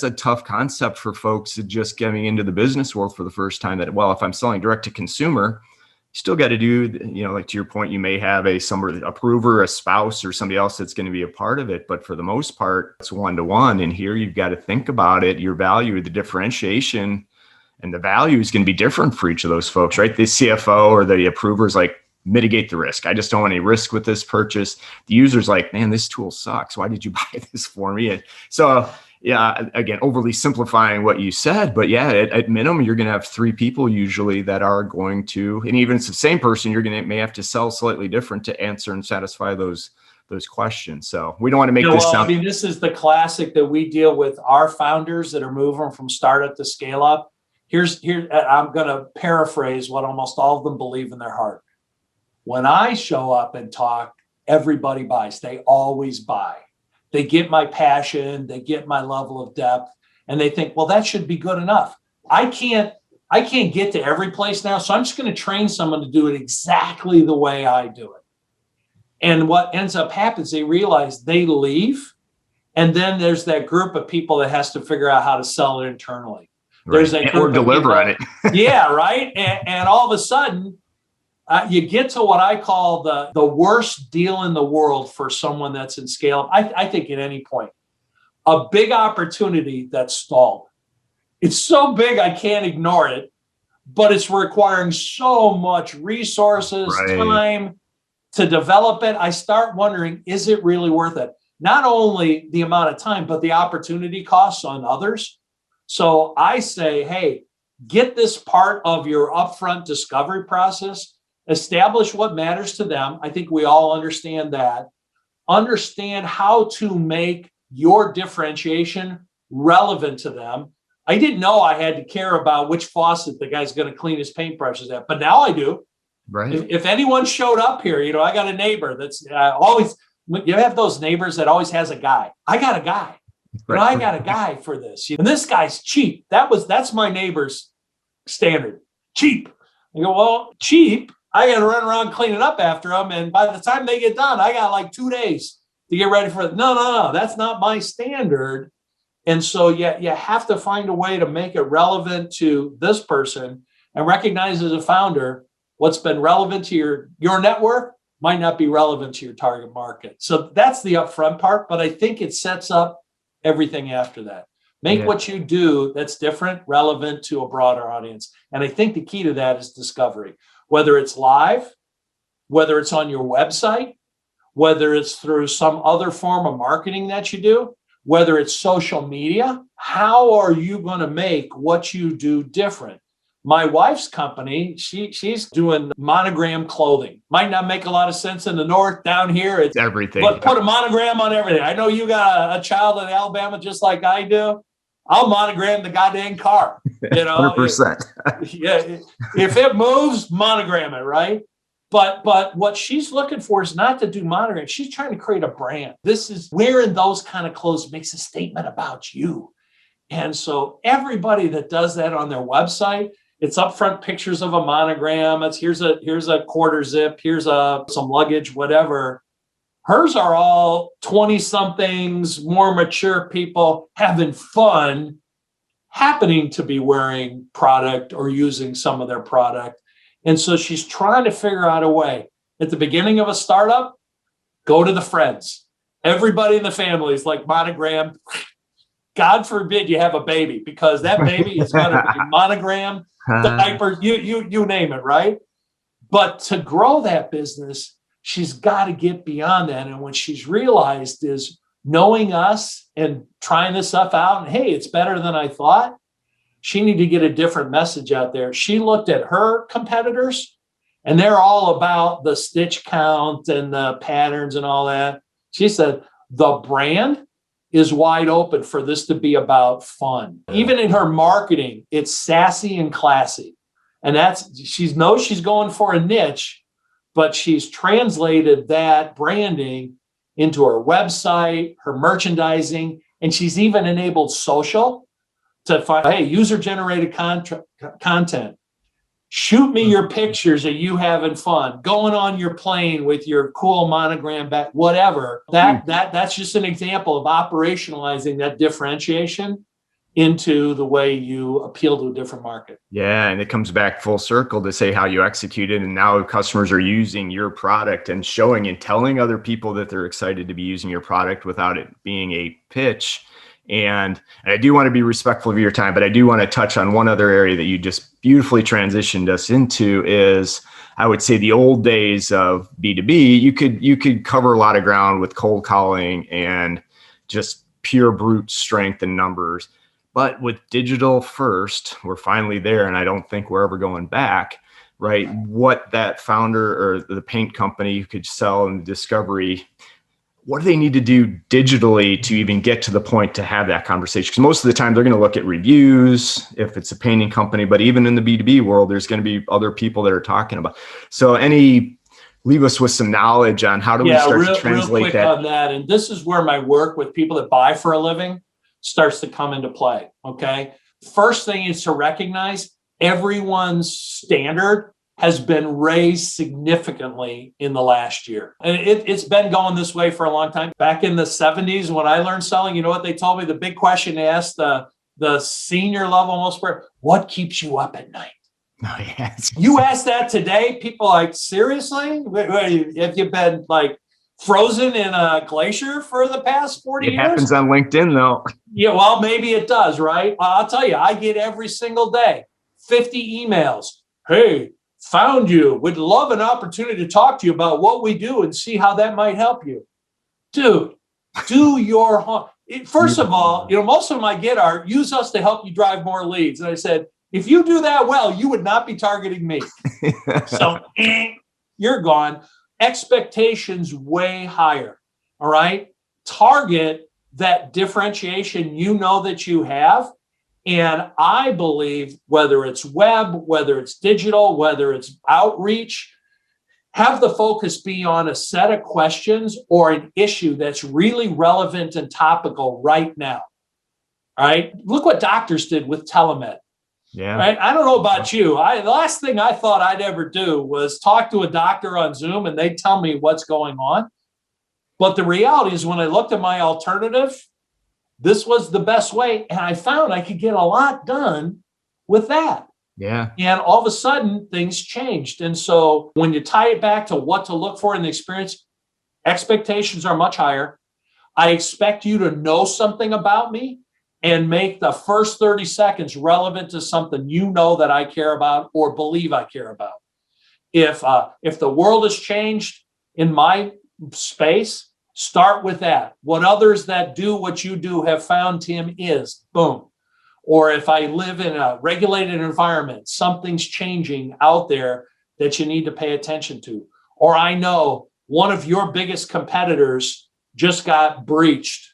a tough concept for folks just getting into the business world for the first time. That, well, if I'm selling direct to consumer, you still got to do, like to your point, you may have somebody approver, a spouse, or somebody else that's going to be a part of it. But for the most part, it's one-to-one. And here you've got to think about it, your value, the differentiation. And the value is going to be different for each of those folks, right? The CFO or the approver is like, mitigate the risk. I just don't want any risk with this purchase. The user's like, man, this tool sucks. Why did you buy this for me? And so, yeah, again, overly simplifying what you said, but yeah, at minimum, you're going to have three people usually that are going to, and even if it's the same person, may have to sell slightly different to answer and satisfy those questions. So we don't want to make this sound. I mean, this is the classic that we deal with our founders that are moving from startup to scale up. Here, I'm going to paraphrase what almost all of them believe in their heart. When I show up and talk, everybody buys. They always buy. They get my passion, they get my level of depth, and they think, well, that should be good enough. I can't get to every place now, so I'm just going to train someone to do it exactly the way I do it. And what ends up happening is they realize they leave, and then there's that group of people that has to figure out how to sell it internally. Right. There's that group or deliver on it. Yeah, right. And all of a sudden, you get to what I call the worst deal in the world for someone that's in scale. I think at any point, a big opportunity that's stalled. It's so big I can't ignore it, but it's requiring so much resources, time to develop it. I start wondering, is it really worth it? Not only the amount of time, but the opportunity costs on others. So I say, hey, get this part of your upfront discovery process. Establish what matters to them. I think we all understand that. Understand how to make your differentiation relevant to them. I didn't know I had to care about which faucet the guy's going to clean his paintbrushes at, but now I do. Right. If anyone showed up here, I got a neighbor that's always, you have those neighbors that always has a guy. I got a guy. I got a guy for this. And this guy's cheap. That's my neighbor's standard. Cheap. I go, well, cheap. I got to run around cleaning up after them. And by the time they get done, I got like 2 days to get ready for it. No. That's not my standard. And so you have to find a way to make it relevant to this person and recognize as a founder, what's been relevant to your network might not be relevant to your target market. So that's the upfront part. But I think it sets up everything after that. Make what you do that's different, relevant to a broader audience. And I think the key to that is discovery. Whether it's live, whether it's on your website, whether it's through some other form of marketing that you do, whether it's social media, how are you going to make what you do different? My wife's company, she's doing monogram clothing. Might not make a lot of sense in the north. Down here, it's everything. But put a monogram on everything. I know you got a child in Alabama just like I do. I'll monogram the goddamn car. 100%. If it moves, monogram it, right? But what she's looking for is not to do monogram. She's trying to create a brand. This is wearing those kind of clothes makes a statement about you. And so everybody that does that on their website, it's upfront pictures of a monogram. It's here's a quarter zip, here's some luggage, whatever. Hers are all 20 somethings, more mature people having fun, happening to be wearing product or using some of their product. And so she's trying to figure out a way. At the beginning of a startup, go to the friends. Everybody in the family is like monogram. God forbid you have a baby, because that baby is going to be monogram, diapers, you name it, right? But to grow that business, she's got to get beyond that. And what she's realized is knowing us and trying this stuff out, and hey, it's better than I thought. She needed to get a different message out there. She looked at her competitors, and they're all about the stitch count and the patterns and all that. She said, the brand is wide open for this to be about fun. Even in her marketing, it's sassy and classy. And she knows she's going for a niche, but she's translated that branding into her website, her merchandising, and she's even enabled social to find, hey, user-generated content. Shoot me your pictures of you having fun, going on your plane with your cool monogram back, whatever. That's just an example of operationalizing that differentiation into the way you appeal to a different market. Yeah, and it comes back full circle to say how you executed, and now customers are using your product and showing and telling other people that they're excited to be using your product without it being a pitch. And I do want to be respectful of your time, but I do want to touch on one other area that you just beautifully transitioned us into is, I would say, the old days of B2B. You could cover a lot of ground with cold calling and just pure brute strength and numbers. But with digital first, we're finally there, and I don't think we're ever going back, right? What that founder or the paint company could sell in discovery, what do they need to do digitally to even get to the point to have that conversation? Because most of the time they're going to look at reviews if it's a painting company, but even in the B2B world, there's going to be other people that are talking about. So leave us with some knowledge on how do we start to translate real quick that? On that. And this is where my work with people that buy for a living starts to come into play. Okay. First thing is to recognize everyone's standard has been raised significantly in the last year. And it's been going this way for a long time. Back in the 70s, when I learned selling, you know what they told me? The big question they asked the senior level most part, what keeps you up at night? Oh, yes. You ask that today, people are like, seriously? Have you been like frozen in a glacier for the past 40 years? It happens on LinkedIn though. Yeah, well, maybe it does, right? I'll tell you, I get every single day 50 emails. Hey, found you. Would love an opportunity to talk to you about what we do and see how that might help you. Dude, do your home. First of all, most of them I get are use us to help you drive more leads. And I said, if you do that well, you would not be targeting me. So you're gone. Expectations way higher. All right. Target that differentiation that you have. And I believe whether it's web, whether it's digital, whether it's outreach, have the focus be on a set of questions or an issue that's really relevant and topical right now. All right. Look what doctors did with telemed. Yeah. Right. I don't know about you. The last thing I thought I'd ever do was talk to a doctor on Zoom and they'd tell me what's going on. But the reality is when I looked at my alternative, this was the best way. And I found I could get a lot done with that. Yeah. And all of a sudden things changed. And so when you tie it back to what to look for in the experience, expectations are much higher. I expect you to know something about me and make the first 30 seconds relevant to something that I care about or believe I care about. If the world has changed in my space, start with that. What others that do what you do have found, Tim, is boom. Or if I live in a regulated environment, something's changing out there that you need to pay attention to. Or I know one of your biggest competitors just got breached.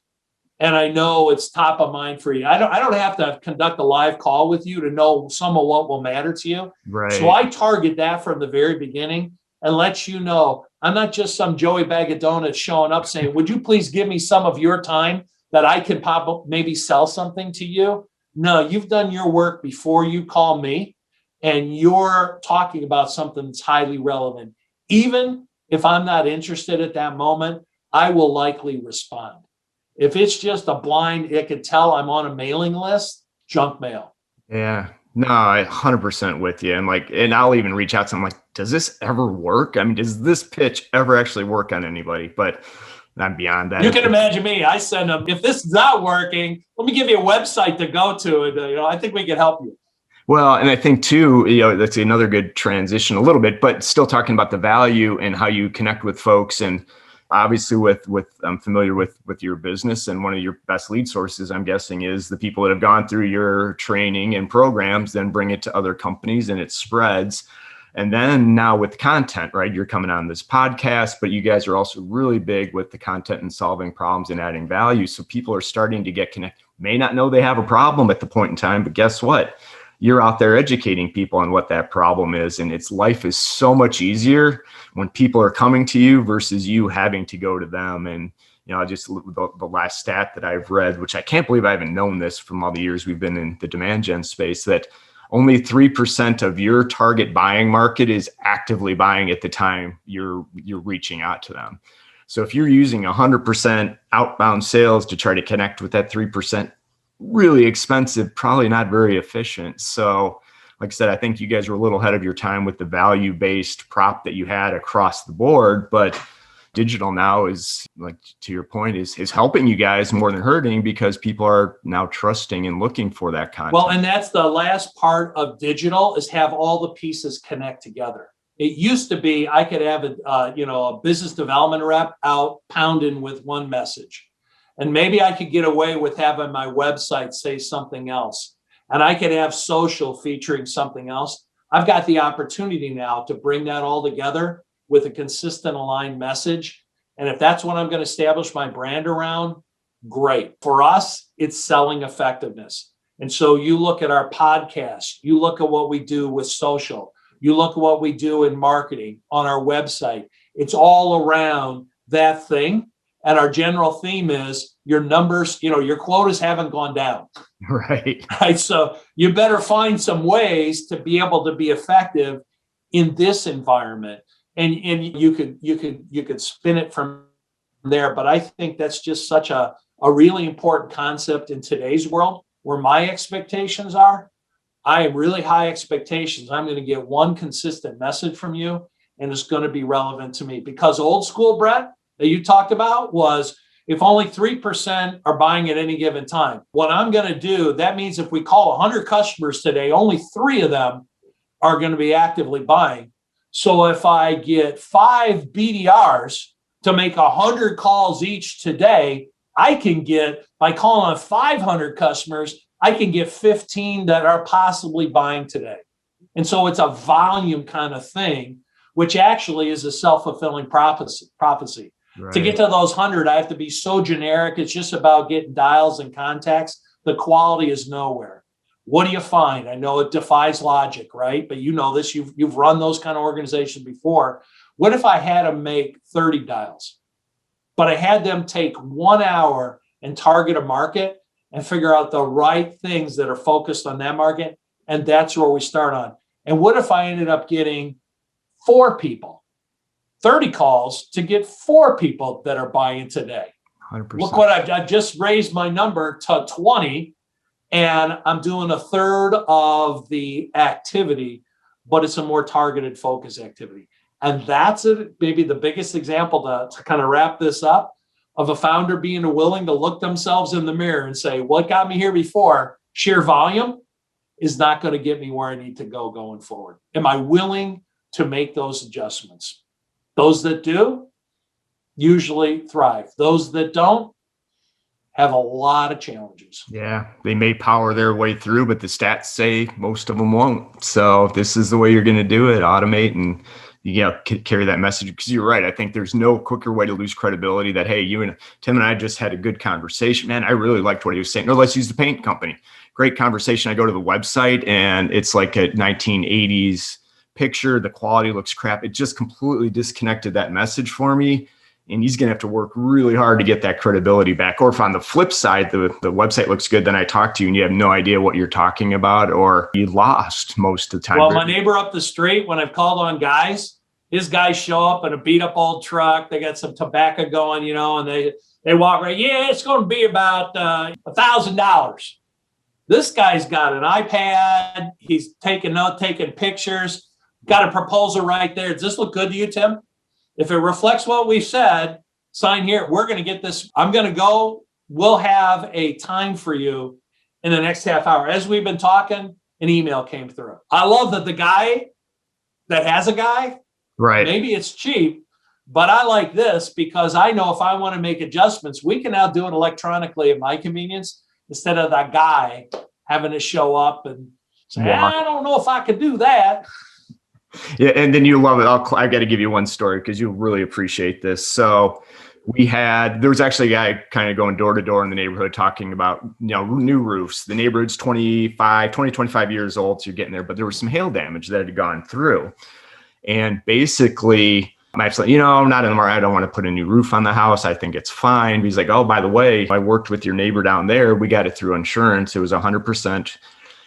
And I know it's top of mind for you. I don't have to conduct a live call with you to know some of what will matter to you. Right. So I target that from the very beginning and let you know I'm not just some Joey Bag of Donuts showing up saying, would you please give me some of your time that I can pop up, maybe sell something to you? No, you've done your work before you call me and you're talking about something that's highly relevant. Even if I'm not interested at that moment, I will likely respond. If it's just a blind, it could tell I'm on a mailing list, junk mail. Yeah. No, I 100% with you. And I'll even reach out to them like, does this ever work? I mean, does this pitch ever actually work on anybody? But I'm beyond that. You can imagine me. I send them, if this is not working, let me give you a website to go to. And, I think we can help you. Well, and I think too, that's another good transition a little bit, but still talking about the value and how you connect with folks. And obviously I'm familiar with your business, and one of your best lead sources, I'm guessing, is the people that have gone through your training and programs, then bring it to other companies and it spreads. And then now with content, right? You're coming on this podcast, but you guys are also really big with the content and solving problems and adding value. So people are starting to get connected, may not know they have a problem at the point in time, but guess what? You're out there educating people on what that problem is. And life is so much easier when people are coming to you versus you having to go to them. And, just the last stat that I've read, which I can't believe I haven't known this from all the years we've been in the demand gen space, that only 3% of your target buying market is actively buying at the time you're reaching out to them. So if you're using 100% outbound sales to try to connect with that 3%, really expensive, probably not very efficient. So like I said, I think you guys were a little ahead of your time with the value-based prop that you had across the board, but digital now is, like, to your point, is helping you guys more than hurting, because people are now trusting and looking for that content. Well, and that's the last part of digital, is have all the pieces connect together. It used to be I could have a business development rep out pounding with one message. And maybe I could get away with having my website say something else. And I could have social featuring something else. I've got the opportunity now to bring that all together with a consistent aligned message. And if that's what I'm going to establish my brand around, great. For us, it's selling effectiveness. And so you look at our podcast, you look at what we do with social, you look at what we do in marketing on our website. It's all around that thing. And our general theme is your numbers, your quotas haven't gone down. Right. Right. So you better find some ways to be able to be effective in this environment. And you could spin it from there. But I think that's just such a really important concept in today's world, where my expectations are. I have really high expectations. I'm going to get one consistent message from you, and it's going to be relevant to me. Because old school, Brett, that you talked about, was if only 3% are buying at any given time. What I'm going to do, that means if we call 100 customers today, only 3 of them are going to be actively buying. So if I get 5 BDRs to make 100 calls each today, I can get, by calling on 500 customers, I can get 15 that are possibly buying today. And so it's a volume kind of thing, which actually is a self-fulfilling prophecy. Right. To get to those 100, I have to be so generic. It's just about getting dials and contacts. The quality is nowhere. What do you find? I know it defies logic, right? But you know this, you've run those kind of organizations before. What if I had to make 30 dials, but I had them take 1 hour and target a market and figure out the right things that are focused on that market? And that's where we start on. And what if I ended up getting 4 people, 30 calls to get 4 people that are buying today? 100%. Look what I've just raised my number to 20, and I'm doing a third of the activity, but it's a more targeted focus activity. And that's maybe the biggest example to kind of wrap this up, of a founder being willing to look themselves in the mirror and say, what got me here before? Sheer volume is not going to get me where I need to go going forward. Am I willing to make those adjustments? Those that do usually thrive. Those that don't have a lot of challenges. Yeah, they may power their way through, but the stats say most of them won't. So this is the way you're going to do it: automate and carry that message. Because you're right. I think there's no quicker way to lose credibility that, hey, you and Tim and I just had a good conversation. Man, I really liked what he was saying. Or let's use the paint company. Great conversation. I go to the website and it's like a 1980s picture. The quality looks crap. It just completely disconnected that message for me. And he's going to have to work really hard to get that credibility back. Or if on the flip side, the website looks good, then I talk to you and you have no idea what you're talking about, or you lost most of the time. Well, my neighbor up the street, when I've called on guys, his guys show up in a beat up old truck. They got some tobacco going, and they walk right. Yeah, it's going to be about $1,000. This guy's got an iPad. He's taking pictures. Got a proposal right there. Does this look good to you, Tim? If it reflects what we said, sign here. We're going to get this. I'm going to go. We'll have a time for you in the next half hour. As we've been talking, an email came through. I love that the guy that has a guy, right? Maybe it's cheap, but I like this because I know if I want to make adjustments, we can now do it electronically at my convenience instead of that guy having to show up and say, I don't know if I could do that. Yeah. And then you love it. I got to give you one story because you'll really appreciate this. So there was actually a guy kind of going door to door in the neighborhood talking about, new roofs. The neighborhood's 25 years old. So you're getting there, but there was some hail damage that had gone through. And basically, I said, I'm not in the market. I don't want to put a new roof on the house. I think it's fine. But he's like, oh, by the way, I worked with your neighbor down there. We got it through insurance. It was 100%.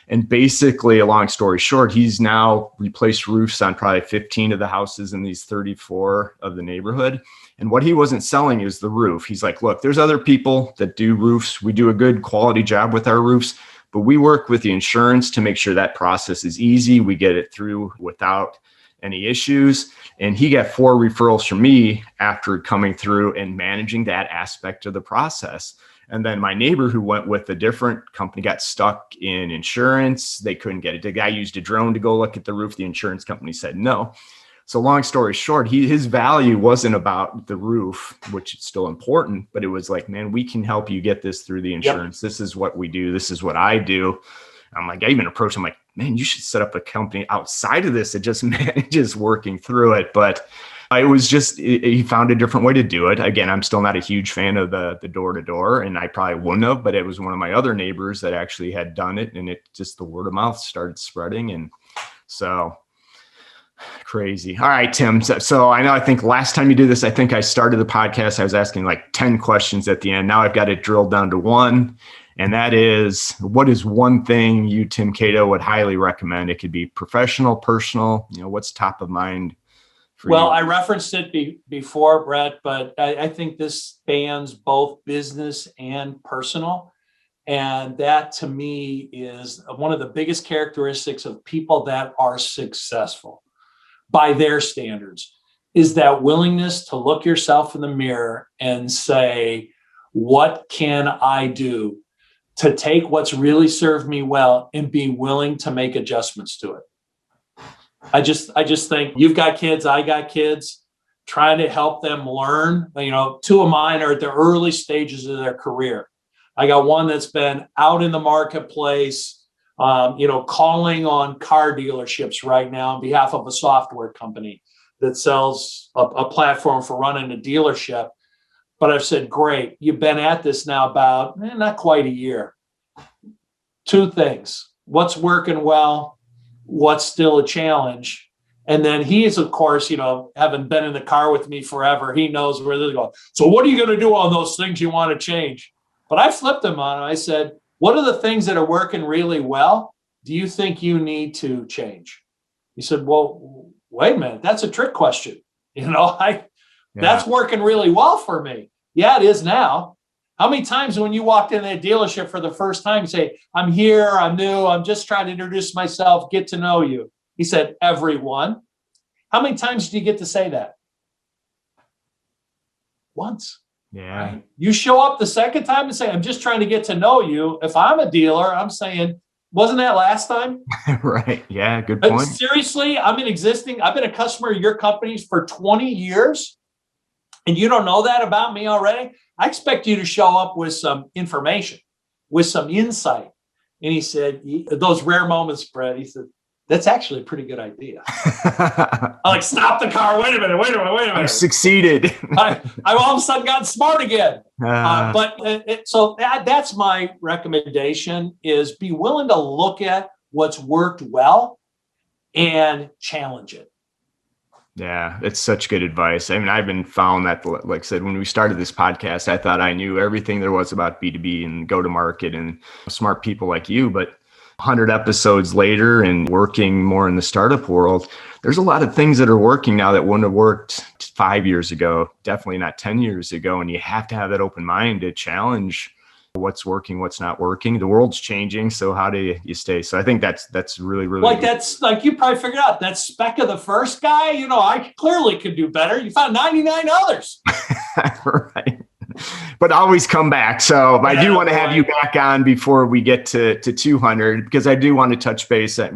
And basically, a long story short, he's now replaced roofs on probably 15 of the houses in these 34 of the neighborhood. And what he wasn't selling is the roof. He's like, look, there's other people that do roofs. We do a good quality job with our roofs, but we work with the insurance to make sure that process is easy. We get it through without any issues. And he got 4 referrals from me after coming through and managing that aspect of the process. And then my neighbor who went with a different company got stuck in insurance. They couldn't get it. The guy used a drone to go look at the roof. The insurance company said no. So long story short, his value wasn't about the roof, which is still important, but it was like, man, we can help you get this through the insurance. Yep. This is what we do. This is what I do. I'm like, I even approached him like, man, you should set up a company outside of this that just manages working through it. But it was just, he found a different way to do it. Again, I'm still not a huge fan of the door to door, and I probably wouldn't have, but it was one of my other neighbors that actually had done it, and it just, the word of mouth started spreading. And so crazy. All right, Tim. So I think last time you did this, I think I started the podcast, I was asking like 10 questions at the end. Now I've got it drilled down to one. And that is, what is one thing you, Tim Caito, would highly recommend? It could be professional, personal, what's top of mind for you? I referenced it before, Brett, but I think this spans both business and personal. And that to me is one of the biggest characteristics of people that are successful by their standards, is that willingness to look yourself in the mirror and say, what can I do to take what's really served me well and be willing to make adjustments to it? I just think you've got kids, I got kids, trying to help them learn. 2 of mine are at the early stages of their career. I got one that's been out in the marketplace, calling on car dealerships right now on behalf of a software company that sells a platform for running a dealership. But I've said, great, you've been at this now about not quite a year. 2 things: what's working well, what's still a challenge. And then he is, of course, having been in the car with me forever, he knows where they're going. So what are you going to do on those things you want to change? But I flipped him on it. I said, what are the things that are working really well do you think you need to change? He said, well, wait a minute, that's a trick question. That's working really well for me. Yeah, it is now. How many times when you walked in that dealership for the first time, you say, I'm here, I'm new, I'm just trying to introduce myself, get to know you? He said, everyone. How many times do you get to say that? Once. Yeah. Right? You show up the second time and say, I'm just trying to get to know you. If I'm a dealer, I'm saying, wasn't that last time? Right. Yeah. Good point. But seriously, I've been a customer of your companies for 20 years. And you don't know that about me already? I expect you to show up with some information, with some insight. And he said, those rare moments, Brett, he said, that's actually a pretty good idea. I like, stop the car. Wait a minute. I succeeded. I all of a sudden got smart again. So that's my recommendation, is be willing to look at what's worked well and challenge it. Yeah, it's such good advice. I mean, I've been found that, like I said, when we started this podcast, I thought I knew everything there was about B2B and go to market and smart people like you, but 100 episodes later and working more in the startup world, there's a lot of things that are working now that wouldn't have worked 5 years ago, definitely not 10 years ago. And you have to have that open mind to challenge what's working, what's not working. The world's changing. So how do you stay? So I think that's really, really like, that's like, you probably figured out that spec of the first guy, I clearly could do better. You found 99 others. Right. But always come back. So I do want to have you back on before we get to 200, because I do want to touch base that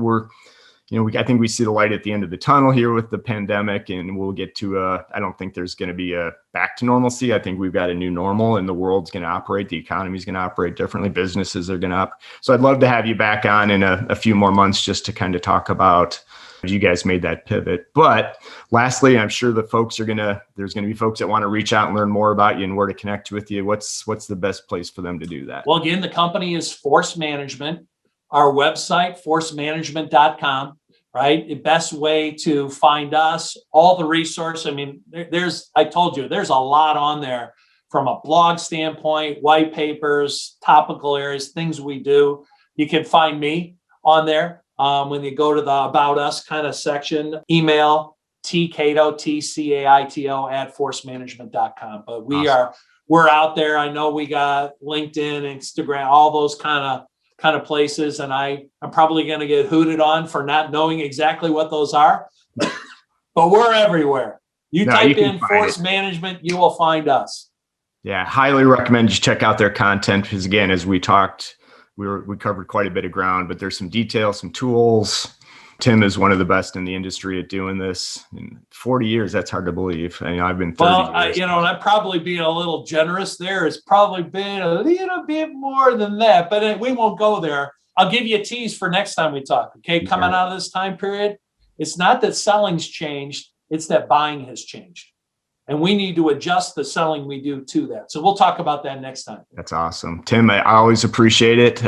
I think we see the light at the end of the tunnel here with the pandemic, and we'll get to I don't think there's going to be a back to normalcy. I think we've got a new normal, and the world's going to operate. The economy is going to operate differently. Businesses are going to So I'd love to have you back on in a few more months just to kind of talk about you guys made that pivot. But lastly, I'm sure there's going to be folks that want to reach out and learn more about you and where to connect with you. What's the best place for them to do that? Well, again, the company is Force Management. Our website, forcemanagement.com, right? The best way to find us, all the resource. I mean, I told you, there's a lot on there from a blog standpoint, white papers, topical areas, things we do. You can find me on there. When you go to the About Us kind of section, email tcaito, TCAITO @forcemanagement.com. But we're out there. I know we got LinkedIn, Instagram, all those kind of places. And I'm probably going to get hooted on for not knowing exactly what those are, but we're everywhere. You type in Force Management, you will find us. Yeah, highly recommend you check out their content, because again, as we talked, we covered quite a bit of ground, but there's some details, some tools. Tim is one of the best in the industry at doing this. In 40 years, that's hard to believe. I've been 30 years. And I'm probably being a little generous there. It's probably been a little bit more than that, but we won't go there. I'll give you a tease for next time we talk. Okay, coming out of this time period, it's not that selling's changed, it's that buying has changed. And we need to adjust the selling we do to that. So we'll talk about that next time. That's awesome. Tim, I always appreciate it.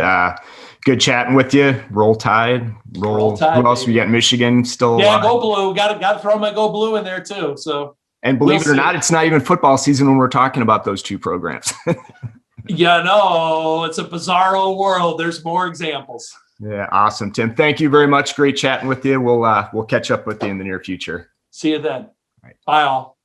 Good chatting with you. Roll Tide. Roll Tide. Who else baby. We got? Michigan still alive? Go Blue. Got to throw my Go Blue in there too. So, and believe it or not, it's not even football season when we're talking about those two programs. Yeah, no, it's a bizarro world. There's more examples. Yeah, awesome, Tim. Thank you very much. Great chatting with you. We'll catch up with you in the near future. See you then. All right. Bye all.